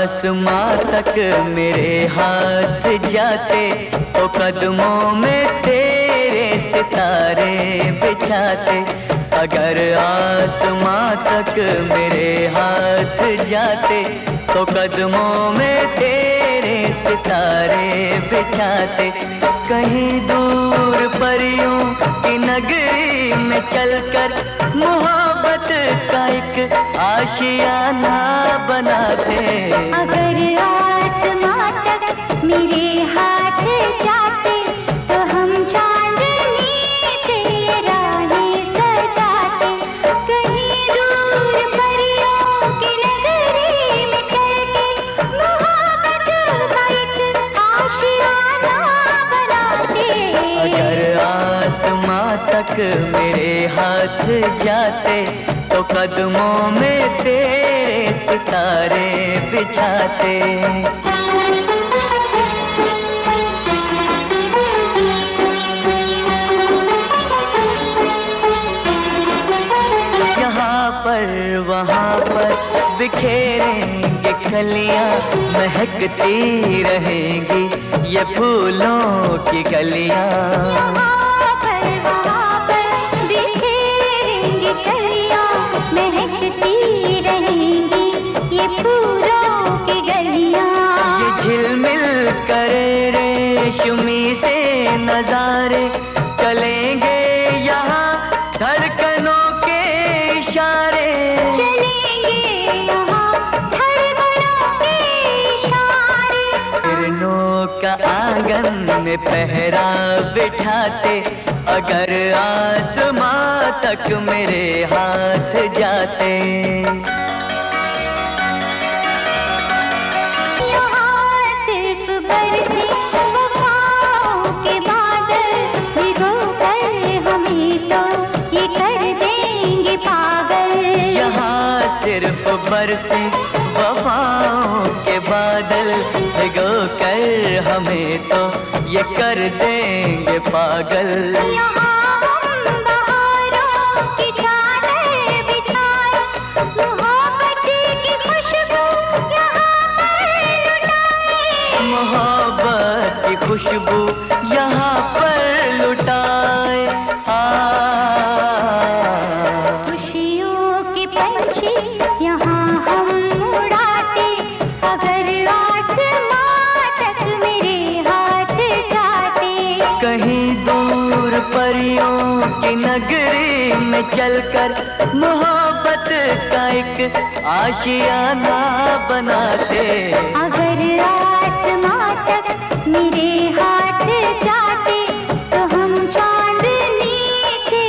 आसमां तक मेरे हाथ जाते, तो कदमों में तेरे सितारे बिछाते। अगर आसमां तक मेरे हाथ जाते, तो कदमों में तेरे सितारे बिछाते। कहीं दूर परियों की नगरी में चलकर मोहब्बत का एक आशियाना बनाते। अगर आसमां तक मेरे हाथ जाते, तो हम चांदनी से राहें सजाते। कहीं दूर परियों की नगरी में चलके मोहब्बत का एक आशियाना बनाते। अगर आसमां तक मेरे हाथ जाते, तो कदमों में तेरे सितारे बिछाते। यहाँ पर वहाँ पर बिखेरेंगे कलियाँ, महकती रहेंगी ये फूलों की गलियाँ। यहाँ पर वहाँ पर बिखेरेंगे कलियाँ, महकती रहेंगी ये फूलों की गलियाँ। ये झिलमिल करे रेशमी से नजारे, चलेंगे यहाँ धड़कनों के इशारे। चलेंगे यहाँ धड़कनों के इशारे। हिरनों का आंगन में पहरा बिठाते, अगर आसमां तक मेरे हाथ जाते। यहाँ सिर्फ बरसे वफाओं के बादल, भिगोकर हमें तो ये कर देंगे पागल। यहाँ सिर्फ बरसे वफाओं के बादल, भिगो कर हमें तो ये कर देंगे पागल। यहाँ हम बहारों की चादर बिछाए, मोहब्बत की खुशबू यहाँ पर लुटाए। मोहब्बत की खुशबू यहाँ पर लुटाए। खुशियों के पंछी यहाँ हम उड़ाते, अगर आसमां तक मेरे हाथ जाते। कहीं दूर परियों की नगरी में चलकर मोहब्बत का एक आशियाना बनाते। अगर आसमां तक मेरे हाथ जाते, तो हम चांदनी से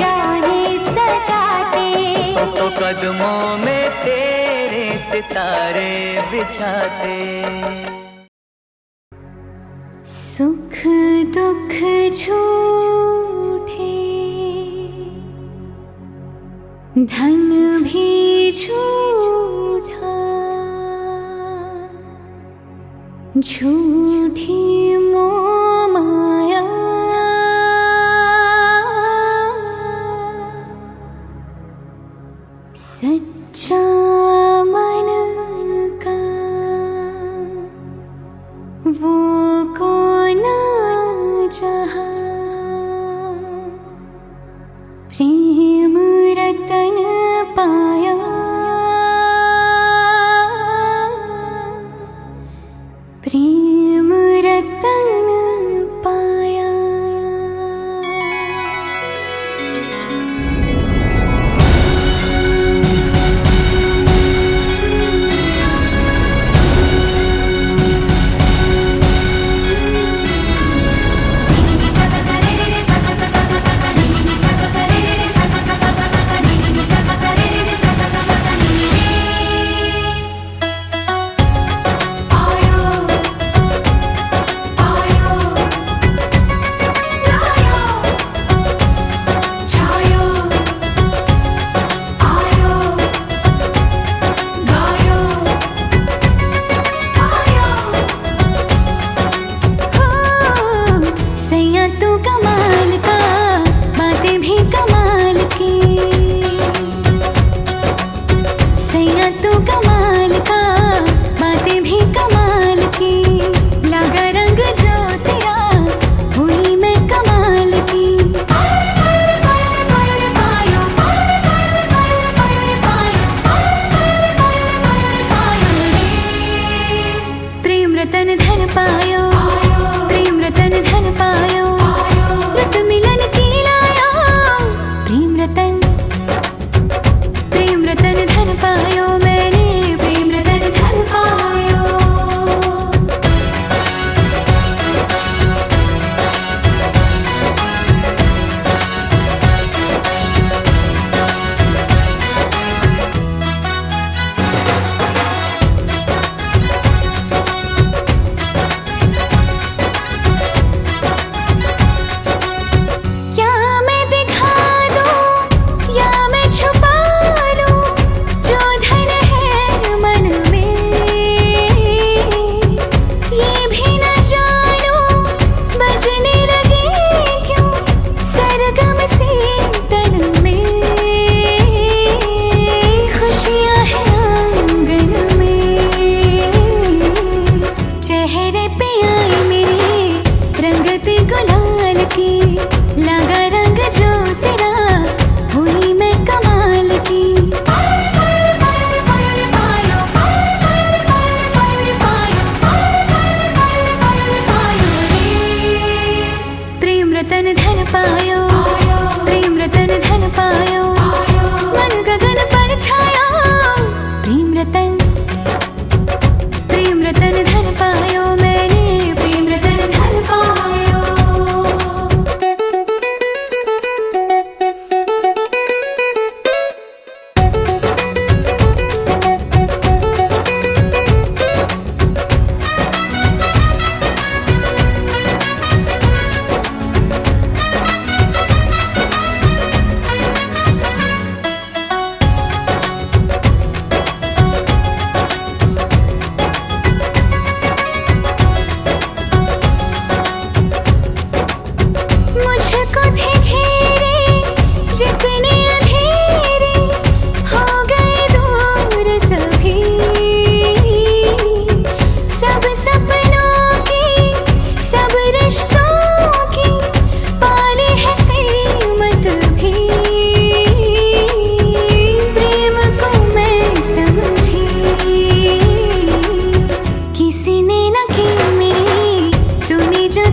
राहें सजाते। तो कदमों में तेरे सितारे बिछाते। सुख दुख झूठे, धन भी झूठा, झूठी मोह माया, सच्चा मन का वो कौन जहाँ, प्रेम रतन पाया, प्रेम रतन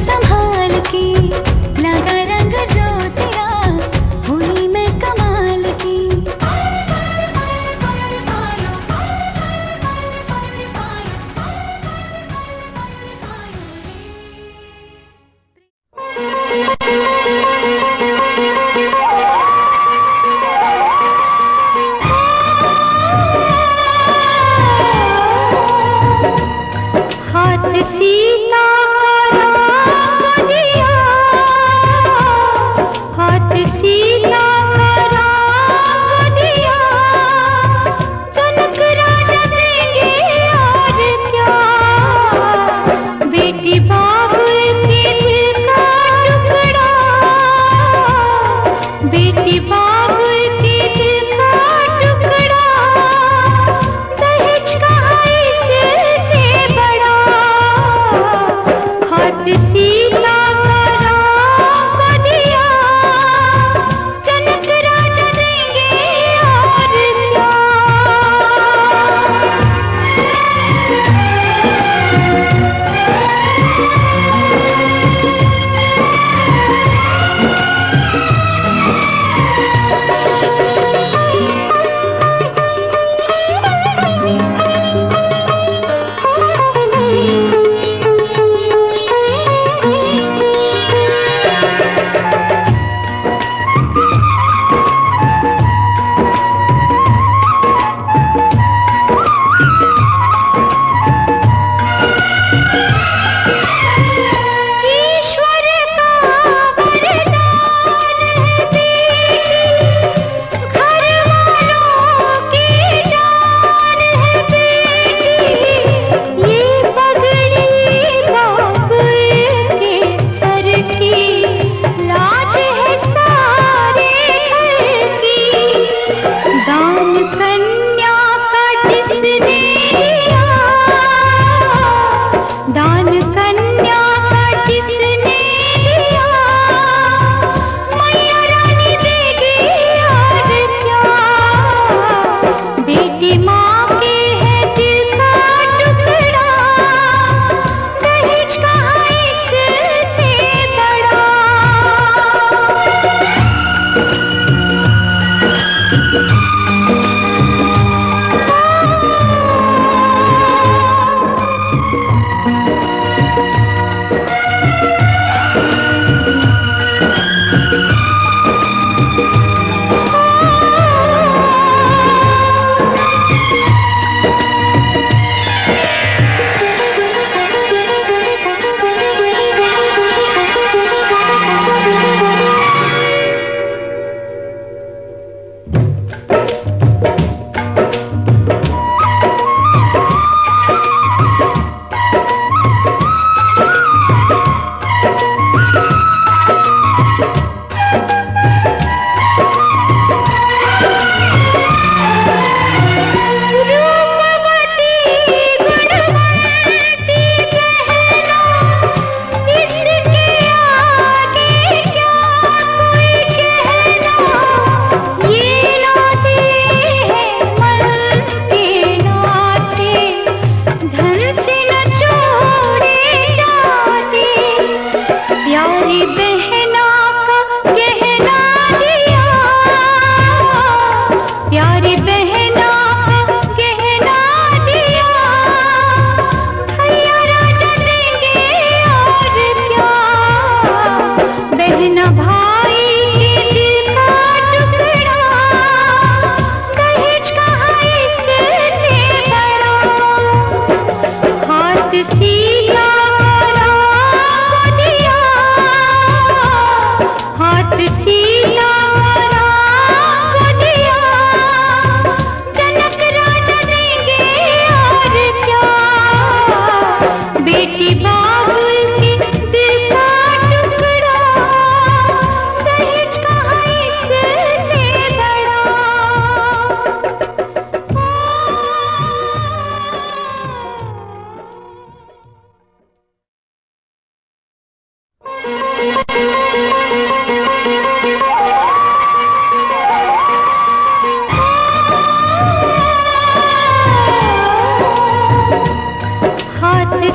संभाल के, लगा रंग जो तेरा हुई मैं कमाल की। हाथ सीता राम दिया, हाथ सीता राम दिया, जनक राजा देंगे और क्या, बेटी बाप के दिल का टुकड़ा, बेटी बाप के दिल का टुकड़ा, दहेज कहाँ इससे बड़ा, हाथ सीता राम को दिया, जनक राजा देंगे और क्या। ईश्वर का वरदान है बेटी, घर वालों की जान है बेटी, ये पगड़ी बाप के सर की, लाज है सारे घर की, दान कन्या का जिसने दिया, दान कन्या का जिसने दिया, मैया रानी देगी और क्या, बेटी माँ के है दिल का टुकड़ा, दहेज कहाँ इससे बड़ा।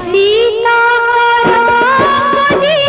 सीता राम दिया।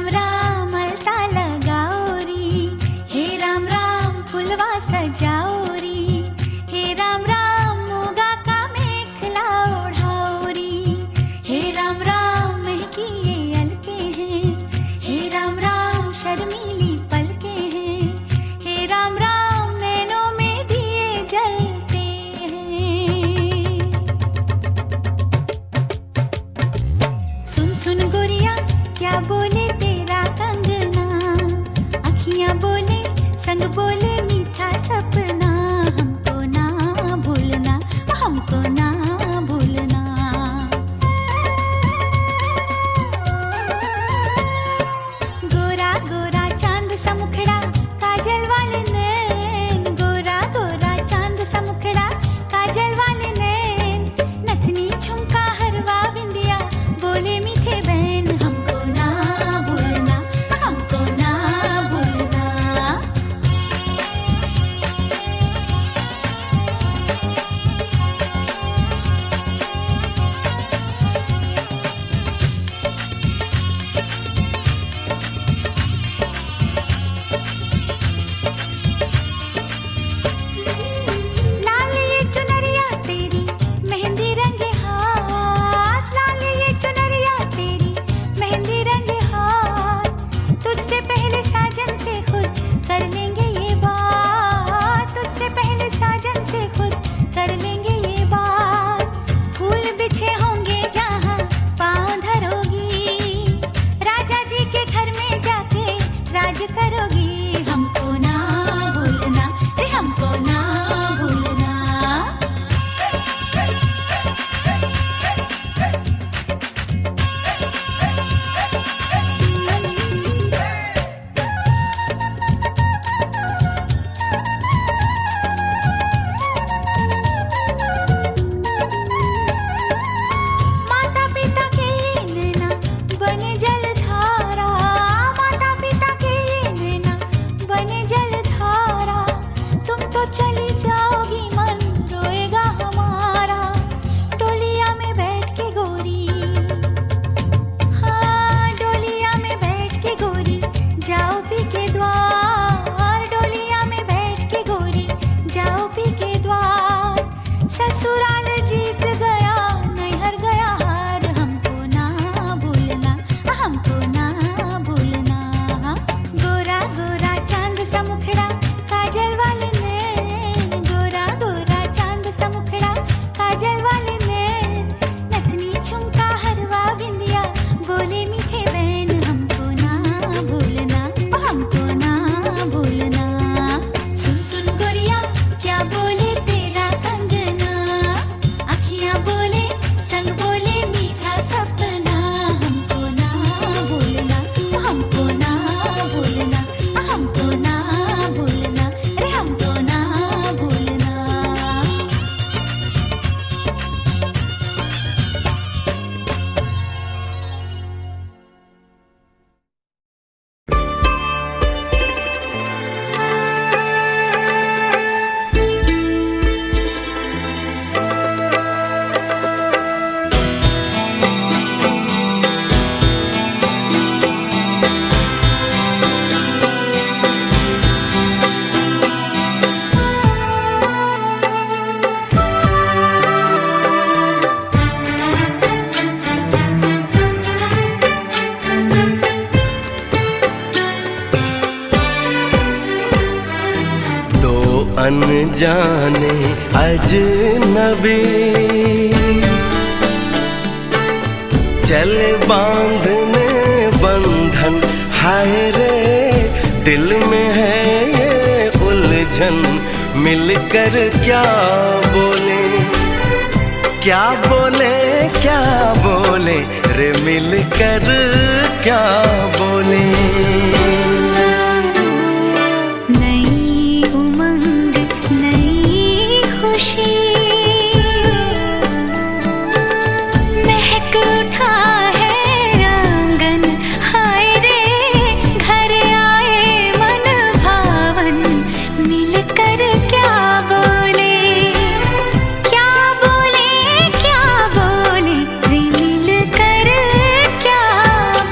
राम राम अलता लगाओ री, हे राम राम फुलवा सजाओ री, हे राम राम मूंगा का मेखला ओढ़ाओ री, हे राम राम महकी ये अलके हैं, हे राम राम शर्मीली पलके हैं, हे राम राम नैनों में दिए जलते हैं। सुन सुन गोरिया क्या बोले तेरा कंगना, अखियां बोले संग बोले मीठा सपना, हमको ना भूलना, हमको ना भूलना। गोरा गोरा चांद सा मुखड़ा काजल वाले नैन, गोरा गोरा चांद सा मुखड़ा काजल वाले नैन, नथनी झुमका हरवा बिंदिया बोले मीठे बैन, हमको ना भूलना, हमको ना भूलना। लाल ये चुनरिया तेरी मेहंदी रंगे हाथ, लाल ये चुनरिया तेरी मेहंदी रंगे हाथ, तुझसे पहले साजन से खुद कर लेंगे ये बात, तुझसे पहले साजन से खुद कर लेंगे ये बात। फूल बिछे होंगे जहाँ पाँव धरोगी, राजा जी के घर में जाके राज करोगी, हमको ना भूलना रे, हमको ना भूलना। माता पिता के नैना बने जलधारा, माता पिता के नैना बने जलधारा, तुम तो चली जाओगी मन रोएगा हमारा, डोलिया में बैठ के गोरी, हाँ डोलिया में बैठ के गोरी जाओ पी के द्वार, डोलिया में बैठ के गोरी जाओ पी के द्वार। ससुराल जीत गया नैहर गया हार, हमको ना भूलना, हमको ना भूलना। गोरा गोरा चांद सा मुखड़ा काजल वाले नैन, गोरा गोरा चांद सा मुखड़ा काजल वाले नैन, नथनी झुमका हरवा बिंदिया बोले मीठे बैन, हमको ना भूलना, हमको ना भूलना। सुन सुन गोरिया क्या बोले तेरा कंगना, अखियां बोले संग बोले मीठा सपना, हमको ना भूलना, हमको ना भूलना, हमको ना भूलना रे, हमको ना भूलना। दो अनजाने अजनबी चले बांधने बंधन, हाय रे दिल में है ये उलझन, मिलकर क्या बोले, क्या बोले, क्या बोले रे, मिलकर क्या बोले। नई उमंग नई खुशी महक उठा है आंगन, हाय रे घर आए मन भावन, मिलकर क्या बोले, क्या बोले, क्या बोले रे, मिलकर क्या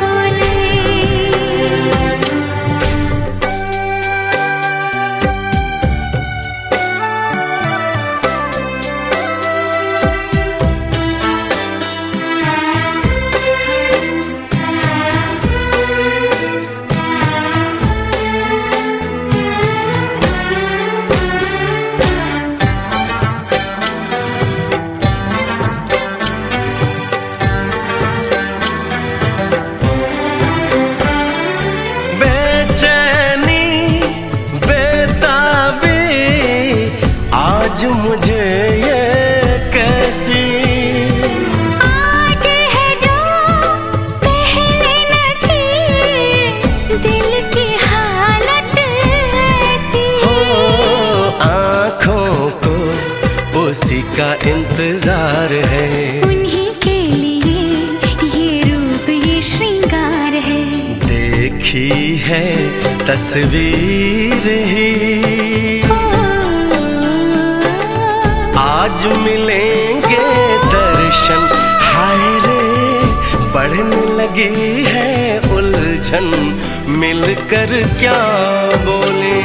बोले। उसी का इंतजार है। उन्हीं के लिए ये रूप ये श्रृंगार है। देखी है तस्वीर ही, आज मिलेंगे दर्शन। हाय रे बढ़ने लगी है उलझन, मिलकर क्या बोले,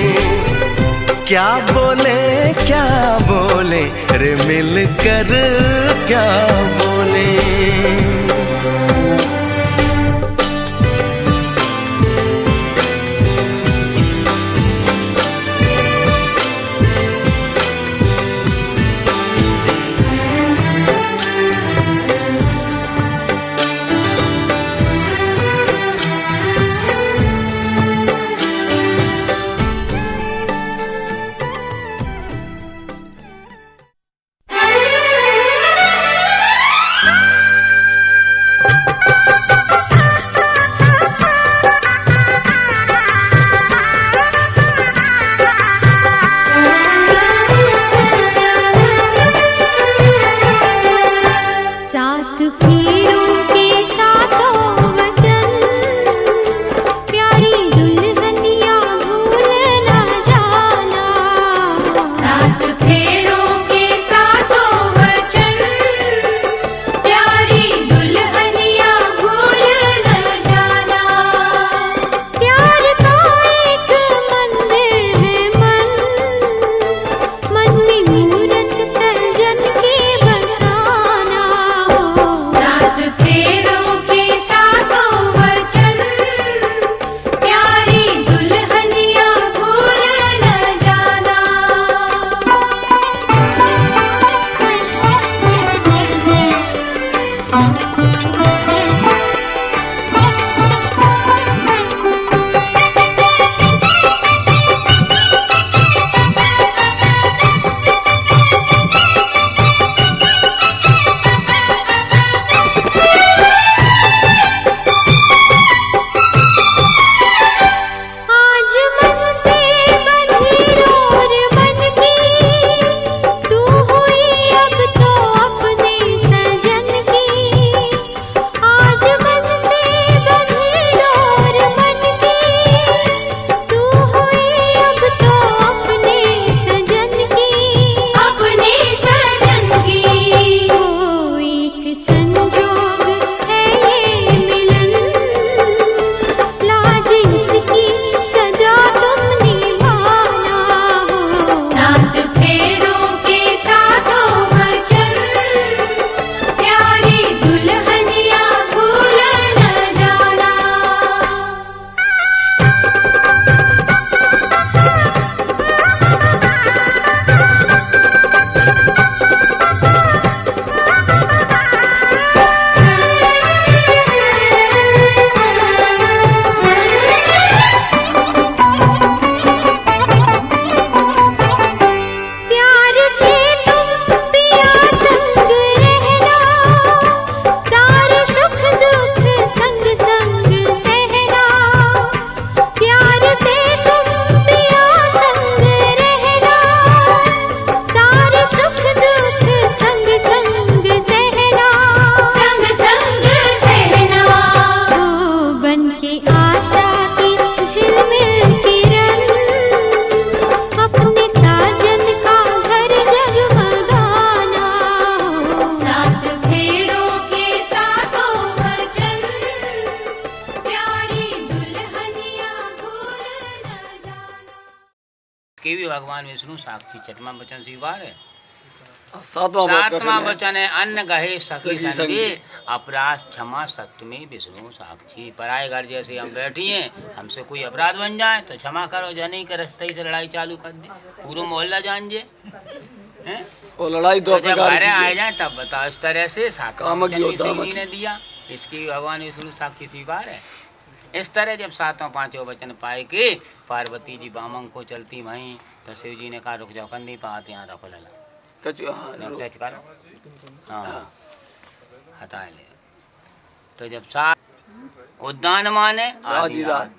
क्या बोले, क्या बोले रे मिलकर क्या बोले। भगवान विष्णु साक्षी छठवां वचन स्वीकार है। सातवां वचन है अन्न गहे सखी संगी अपराध क्षमा सत्य में विष्णु साक्षी। पराए घर जैसे हम बैठी हैं, हमसे कोई अपराध बन जाए तो क्षमा करो, जनी के रास्ते से लड़ाई चालू कर दे, पूरा मोहल्ला जान जे वो लड़ाई दो जब घरे आए जाए तब बताओ। इस तरह से सातवां वचन ने दिया, इसकी भगवान विष्णु साक्षी स्वीकार है। इस तरह जब सातवां पांचवा वचन पाए कि पार्वती जी बामंग को चलती वहीं, तो शिव जी ने कहा रुक जाओ, कंधी पात यहाँ रखो लला टच करो, हाँ हटा ले। तो जब सात उद्यान माने आधी रात,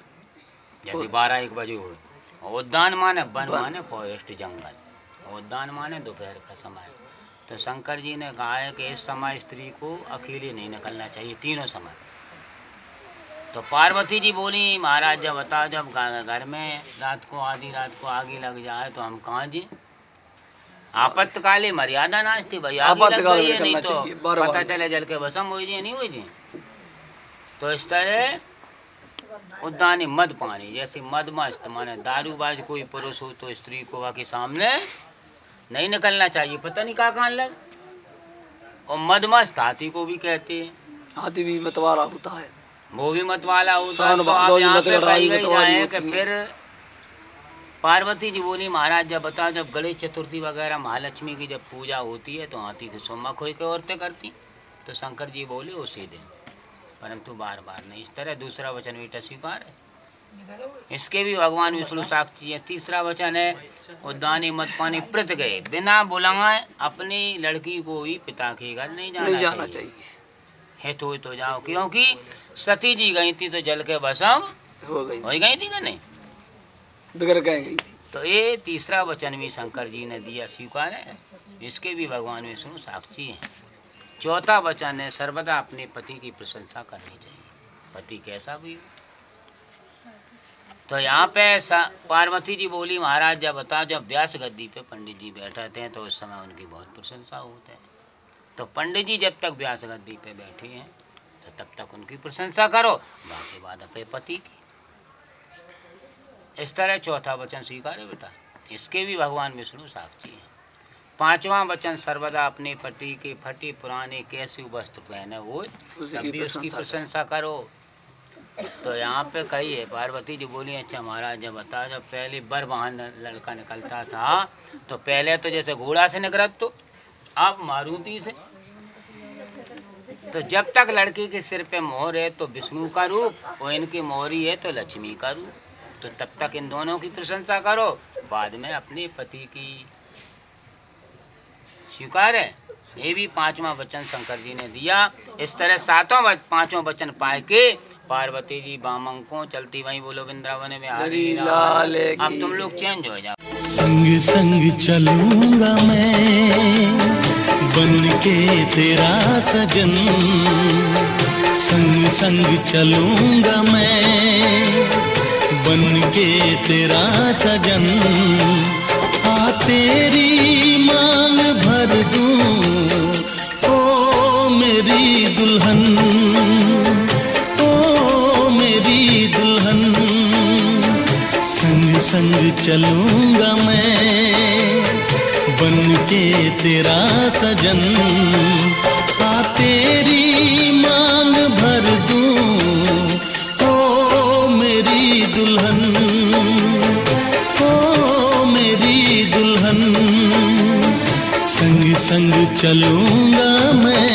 जैसे 12-1 बजे हो। उद्यान माने वन माने फॉरेस्ट जंगल, उद्यान माने दोपहर का समय। तो शंकर जी ने कहा है कि इस समय स्त्री को अकेले नहीं निकलना चाहिए, तीनों समय। तो पार्वती जी बोली महाराज जब बताओ, जब घर में रात को आधी रात को आगे लग जाए तो हम कहाँ जी? आपातकाले मर्यादा नास्ती भाई, आगे लग गई है नहीं तो पता चले जल के भस्म हो जाए, नहीं हो जाए। तो इस तरह उद्यानी मद पानी, जैसे मदमस्त माने दारूबाज कोई पुरुष हो तो स्त्री को वहाँ के सामने नहीं निकलना चाहिए, पता नहीं कहाँ लग। और मदमस्त हाथी को भी कहते हैं, हाथी भी मतवाला होता है, वो भी मतवाला होता है। तो आप यहाँ पे कही गई जाए कि फिर पार्वती जी बोली महाराज जब बताओ, जब गणेश चतुर्थी वगैरह महालक्ष्मी की जब पूजा होती है तो हाथी की सोमा खोई के औरतें करती। तो शंकर जी बोले उसी दिन, परंतु बार बार नहीं। इस तरह दूसरा वचन बेटा स्वीकार है, इसके भी भगवान विष्णु साक्षी है। तीसरा वचन है उद्यानी मत पानी प्रत गए, बिना बुलाए अपनी लड़की को भी पिता के घर नहीं जाना चाहिए। है तो जाओ, क्योंकि सती जी गई थी तो जल के भस्म हो गई थी कि नहीं, बिगड़ गई थी। तो ये तीसरा वचन भी शंकर जी ने दिया, स्वीकार है। इसके भी भगवान विष्णु साक्षी हैं। चौथा वचन है सर्वदा अपने पति की प्रशंसा करनी चाहिए, पति कैसा भी हो। तो यहाँ पे पार्वती जी बोली महाराज जब बताओ, जब व्यास गद्दी पे पंडित जी बैठे थे तो उस समय उनकी बहुत प्रशंसा होती है। तो पंडित जी जब तक व्यास गद्दी पे बैठे हैं तो तब तक उनकी प्रशंसा करो, बाकी बात अपने पति की। इस तरह चौथा वचन स्वीकार है बेटा, इसके भी भगवान विष्णु साक्षी हैं। पांचवा वचन सर्वदा अपने पति के फटे पुराने कैसे वस्त्र पहने हो तभी उसकी प्रशंसा करो। तो यहाँ पे कही है पार्वती जी बोली अच्छा महाराज जब बता, जब पहले बर वाहन लड़का निकलता था तो पहले तो जैसे घोड़ा से निकलत तो अब मारुति से। तो जब तक लड़की के सिर पे मोहर है तो विष्णु का रूप और इनकी मोहरी है तो लक्ष्मी का रूप, तो तब तक इन दोनों की प्रशंसा करो, बाद में अपने पति की स्वीकार है। ये भी पांचवा वचन शंकर जी ने दिया। इस तरह पांचों वचन पाए के पार्वती जी बामंको चलती वहीं बोलो वृंदावन में हरी लाल। अब तुम लोग चेंज हो जाओ। संग संग चलूंगा मैं बन के तेरा सजन, संग संग चलूंगा मैं बन के तेरा सजन, आ तेरी मांग भर दूं ओ मेरी दुल्हन, ओ मेरी दुल्हन। संग संग चलूंगा मैं बन के तेरा सजन, आ तेरी मांग भर दूं ओ मेरी दुल्हन, ओ मेरी दुल्हन। संग संग चलूंगा मैं।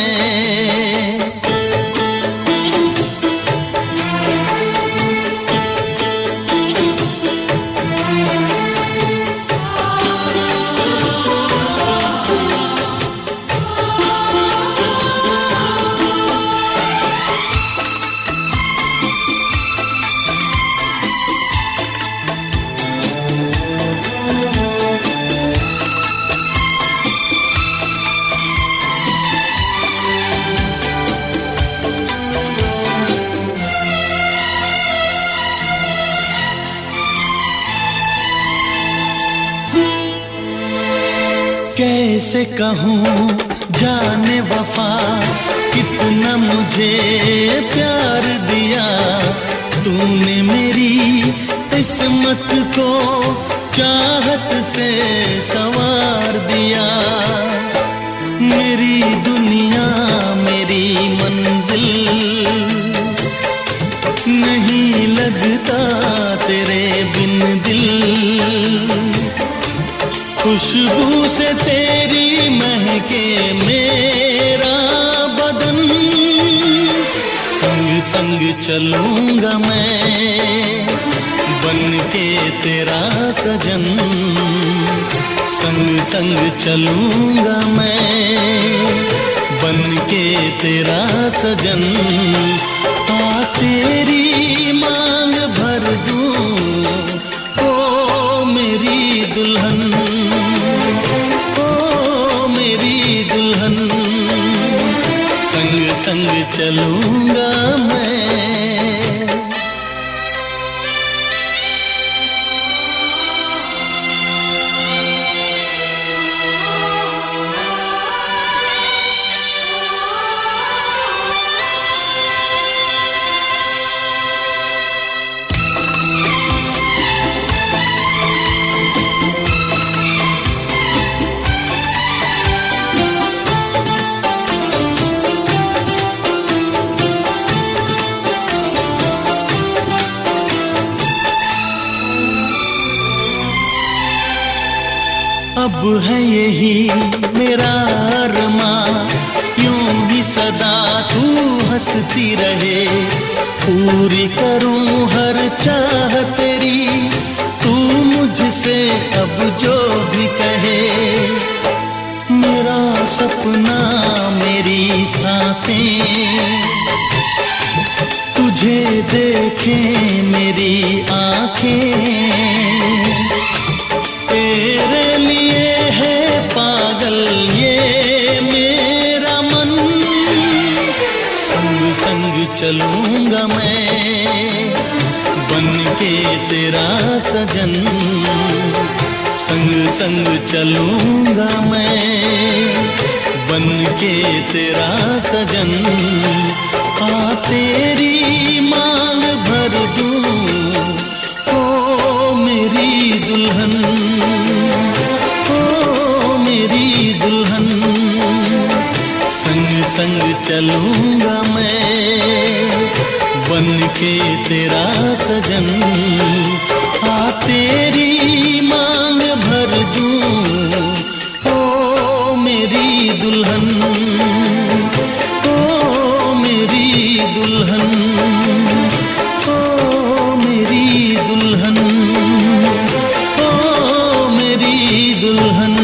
कैसे कहूँ जाने वफा कितना मुझे प्यार दिया, तूने मेरी किस्मत को चाहत से संवार दिया। मेरी दुनिया मेरी मंजिल नहीं लगता तेरे बिन दिल, खुशबू से तेरी महके मेरा बदन। संग संग चलूंगा मैं बन के तेरा सजन, संग संग चलूंगा मैं बन के तेरा सजन, आ तेरी मांग भर दूं ओ मेरी दुल्हन, ओ मेरी चलूंगा मैं। अब है यही मेरा अरमां, यूं ही सदा तू हंसती रहे, पूरी करूं हर चाह तेरी, तू मुझसे अब जो भी कहे। मेरा सपना मेरी सांसें तुझे देखें मेरी आंखें, तेरे लिए है पागल ये मेरा मन। संग संग चलूंगा मैं बन के तेरा सजन, संग संग चलूंगा मैं बन के तेरा सजन। आ तेरी मांग भर दूं ओ मेरी दुल्हन, ओ मेरी दुल्हन। संग संग चलूंगा मैं बन के तेरा सजन। आ तेरी मांग भर दूं ओ मेरी दुल्हन, ओ मेरी दुल्हन, ओ मेरी दुल्हन, ओ मेरी दुल्हन।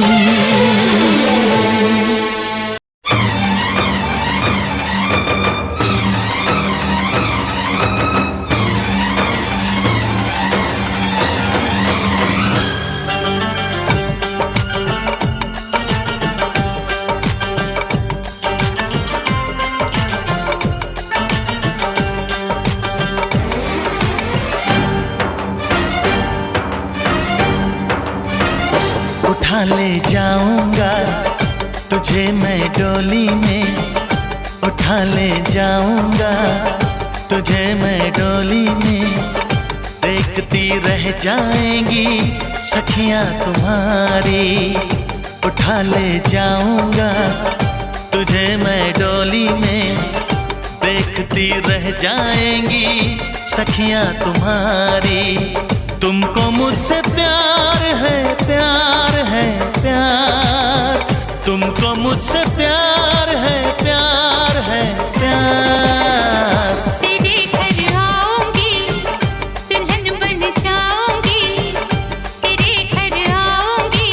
उठा ले जाऊंगा तुझे मैं डोली में, उठा ले जाऊंगा तुझे मैं डोली में। देखती रह जाएंगी सखियां तुम्हारी, उठा ले जाऊंगा तुझे मैं डोली में। देखती रह जाएंगी सखियां तुम्हारी। तुमको मुझसे प्यार है, प्यार है, प्यार। तुमको मुझसे प्यार है, प्यार है, प्यार। तेरे घर आऊंगी दुल्हन बन जाऊंगी, तेरे घर आऊंगी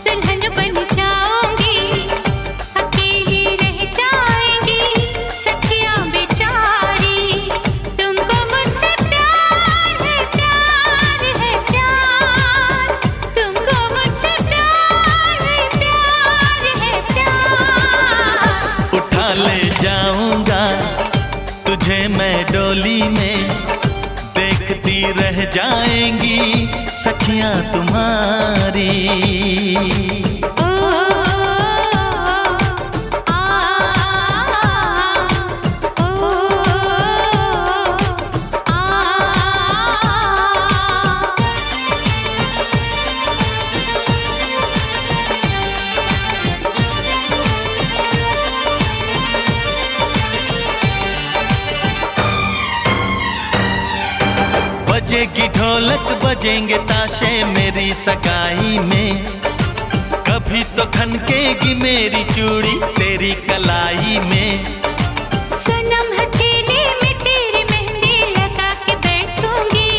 दुल्हन बन जाऊंगी। अकेली रह जाएंगी सखियां बेचारी। तुमको मुझसे प्यार है, प्यार है, प्यार। तुमको मुझसे प्यार है, प्यार है, प्यार। उठा ले जाऊंगा तुझे मैं डोली में। देखती रह जाएंगी सखियां तुम्हारी। ओ बजेगी ढोलक बजेंगे ताशे मेरी सगाई में। कभी तो खनकेगी मेरी चूड़ी तेरी कलाई में। सनम हथेली में तेरी मेहंदी लगा के बैठूंगी,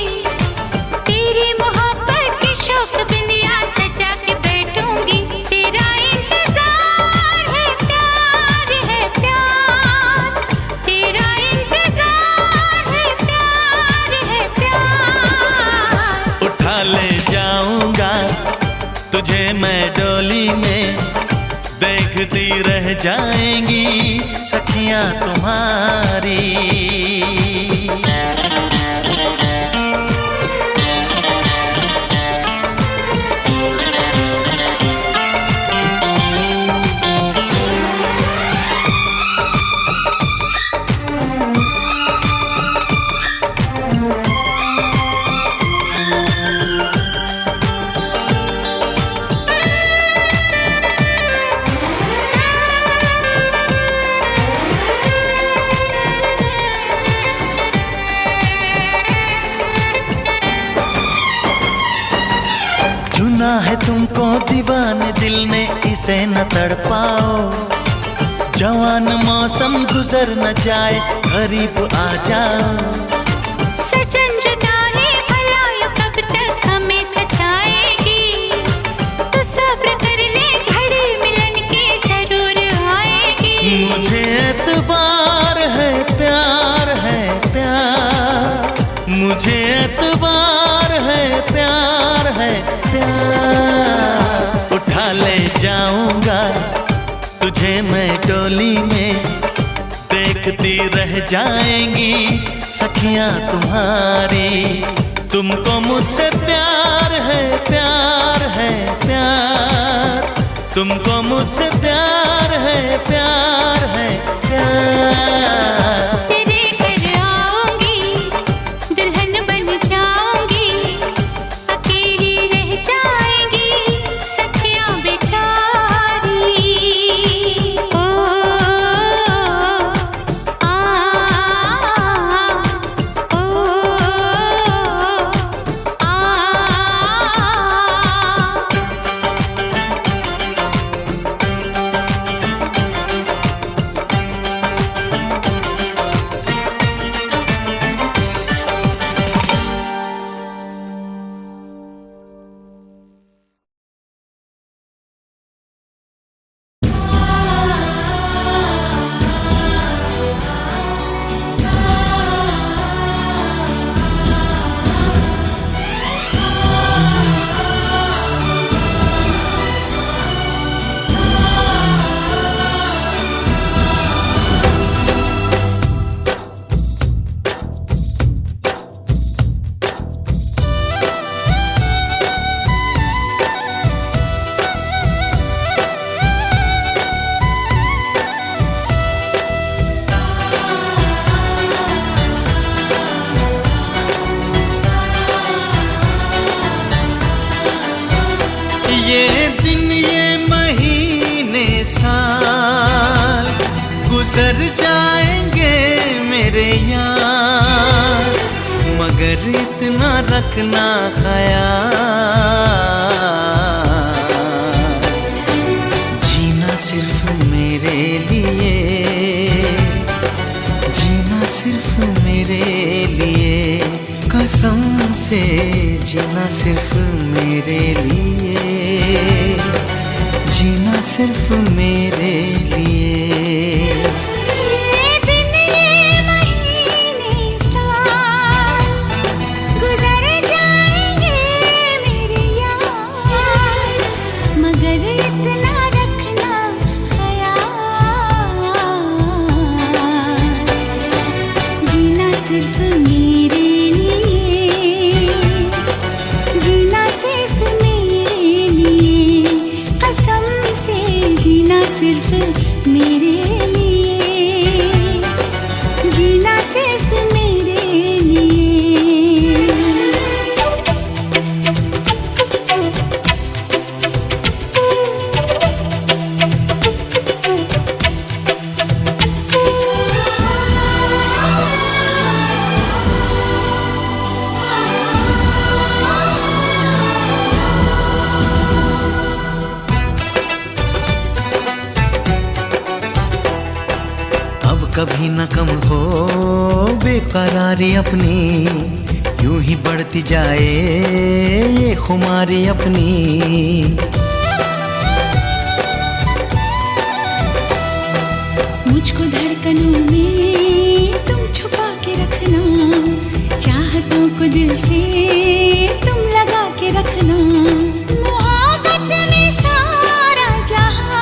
तेरी मोहब्बत की शौक बिंदिया सजा के बैठूंगी। तेरा इंतजार है, प्यार है, प्यार। तेरा इंतजार है, प्यार है, प्यार। उठा ले जाऊंगा तुझे मैं डोली में। देखती रह जाएंगी सखियां तुम्हारी। चुना है तुमको दीवाने दिल ने, इसे न तड़पाओ। जवान मौसम गुजर न जाए, करीब आ जाओ। सजन जुदाई भला यूं कब तक हमें सताएगी। तो सब्र कर ले, घड़ी मिलन की जरूर आएगी। मुझे एतबार है प्यार है प्यार, मुझे एतबार है प्यार है प्यार। उठा ले जाऊंगा तुझे मैं डोली में, देखती रह जाएंगी सखियां तुम्हारी। तुमको मुझसे प्यार है प्यार है प्यार, तुमको मुझसे प्यार है प्यार है प्यार। तेरे घर आऊंगी, दुल्हन बन जाऊंगी, अकेली रह जाएंगी सखियां बेचारी। ओ आ ओ आ। ये दिन ये महीने साल गुजर जाएंगे मेरे यार, मगर इतना रखना ख्याल, जीना सिर्फ मेरे लिए, जीना सिर्फ मेरे लिए, कसम से जीना सिर्फ मेरे लिए, जीना सिर्फ मेरे लिए। ये दिन ये महीने साल गुजर जाएंगे मेरे यार, मगर इतना रखना ख्याल, जीना सिर्फ मेरे लिए, जीना सिर्फ मेरे लिए, कसम से जीना सिर्फ मेरे लिए, जीना सिर्फ मेरे लिए। अब कभी न कम हो बेकरारी अपनी, यूं ही बढ़ती जाए ये खुमारी अपनी। मुझको धड़कनों में तुम छुपा के रखना, चाहतों को दिल से तुम लगा के रखना। मोहब्बत में सारा जहां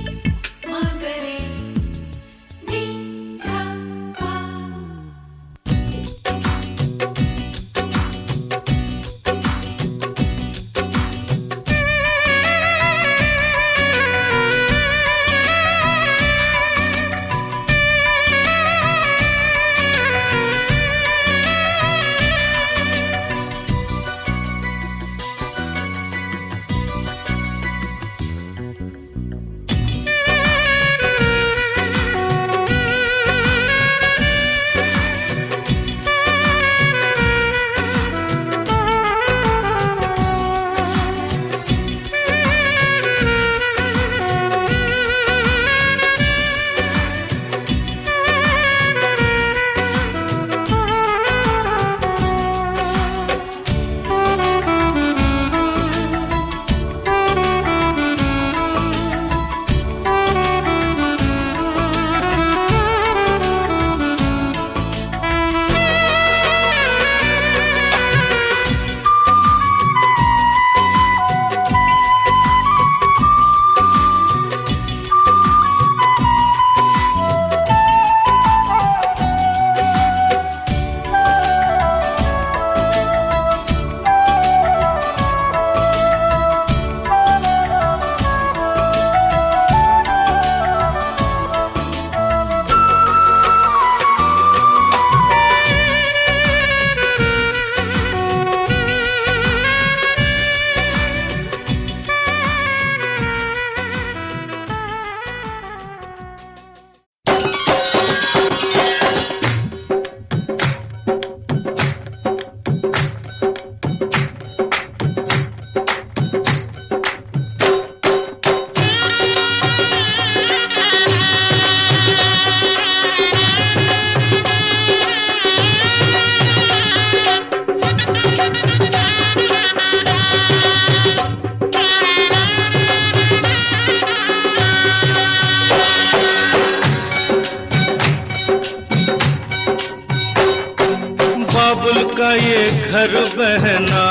का ये घर बहना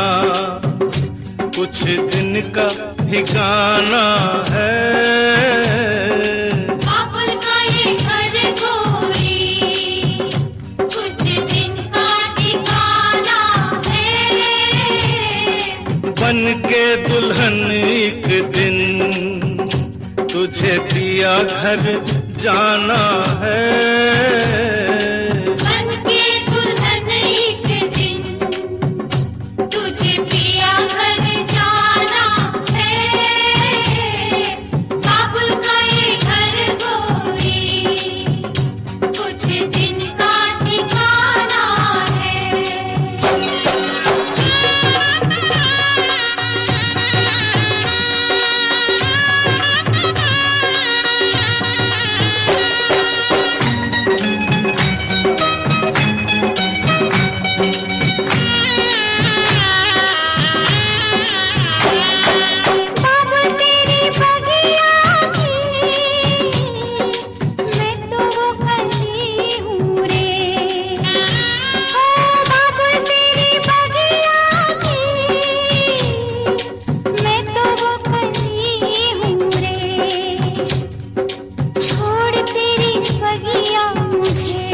कुछ दिन का ठिकाना है। बाबुल का ये घर गोरी कुछ दिन का ठिकाना है। बन के दुल्हन एक दिन तुझे पिया घर जाना है। बन के दुल्हन एक दिन तुझे पिया घर जाना है। बाबुल का ये घर गोरी कुछ दिन का ठिकाना है। बाबुल तेरी बगिया की मैं तो वो कली हूँ रे। ओ बाबुल तेरी बगिया की मैं तो वो कली हूँ रे। छोड़ तेरी बगिया मुझे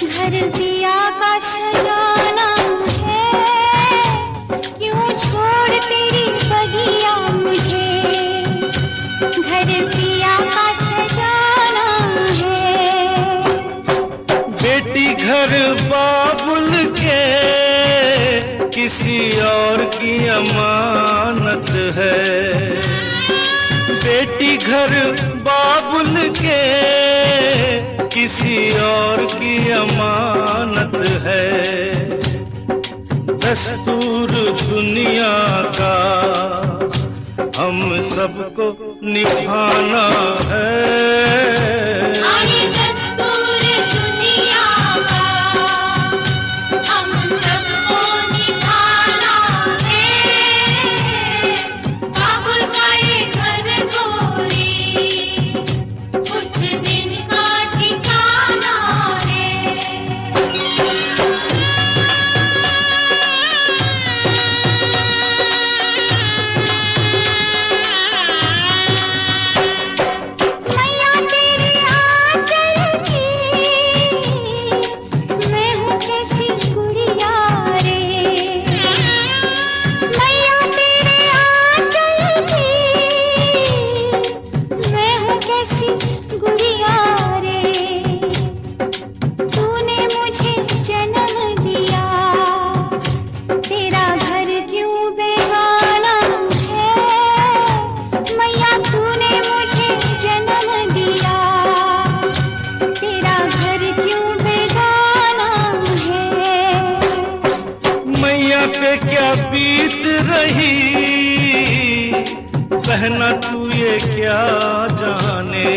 घर दिया का सजाना है। क्यों छोड़ तेरी बगिया मुझे घर दिया का सजाना है। बेटी घर बाबुल के किसी और की अमानत है। बेटी घर बाबुल के किसी और की अमानत है। दस्तूर दुनिया का हम सबको निभाना है। आए दस्तूर दुनिया का हम सबको निभाना है। बाबुल का ये घर गोरी कुछ दिन का ठिकाना है। मैया तेरे आंचल की मैं हूँ कैसी गुड़िया रे। मैया तेरे आंचल की मैं हूँ कैसी गुड़िया रे। तूने मुझे जन्म दिया तेरा घर क्यों बेगाना है। मैया तूने मुझे जन्म दिया तेरा घर क्यों बेगाना है। मैया पे क्या बीत रही बहना तू ये क्या जाने।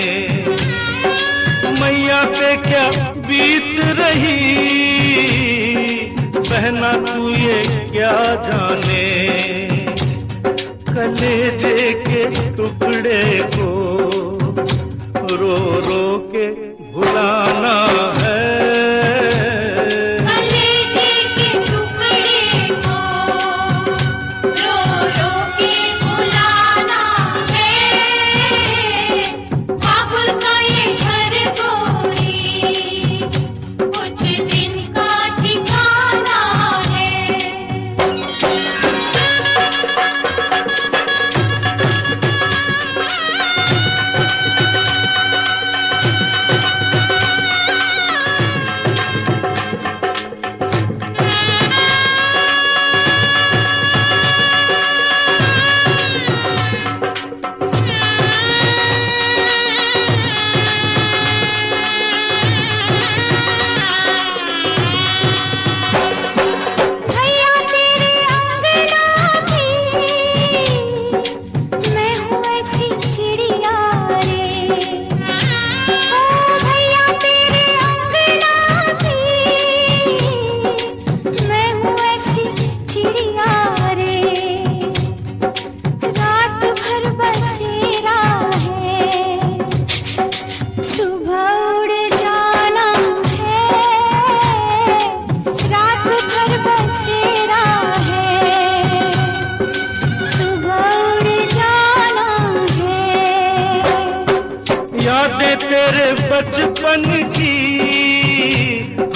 मैया पे क्या बीत रही बहना तू ये क्या जाने। कलेजे के टुकड़े को रो रो के भुलाना है। कलेजे के टुकड़े को रो रो के भुलाना है। बाबुल का ये घर गोरी कुछ दिन का ठिकाना है।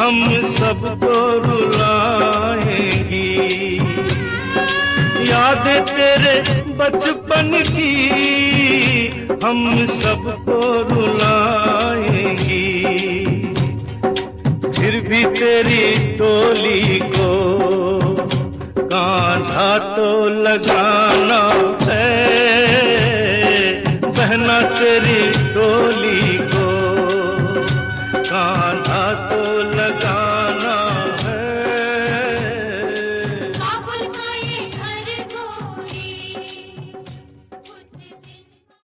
हम सबको रुलाएंगी। याद तेरे बचपन की हम सबको रुलाएंगी। फिर भी तेरी टोली को कांधा तो लगाना है।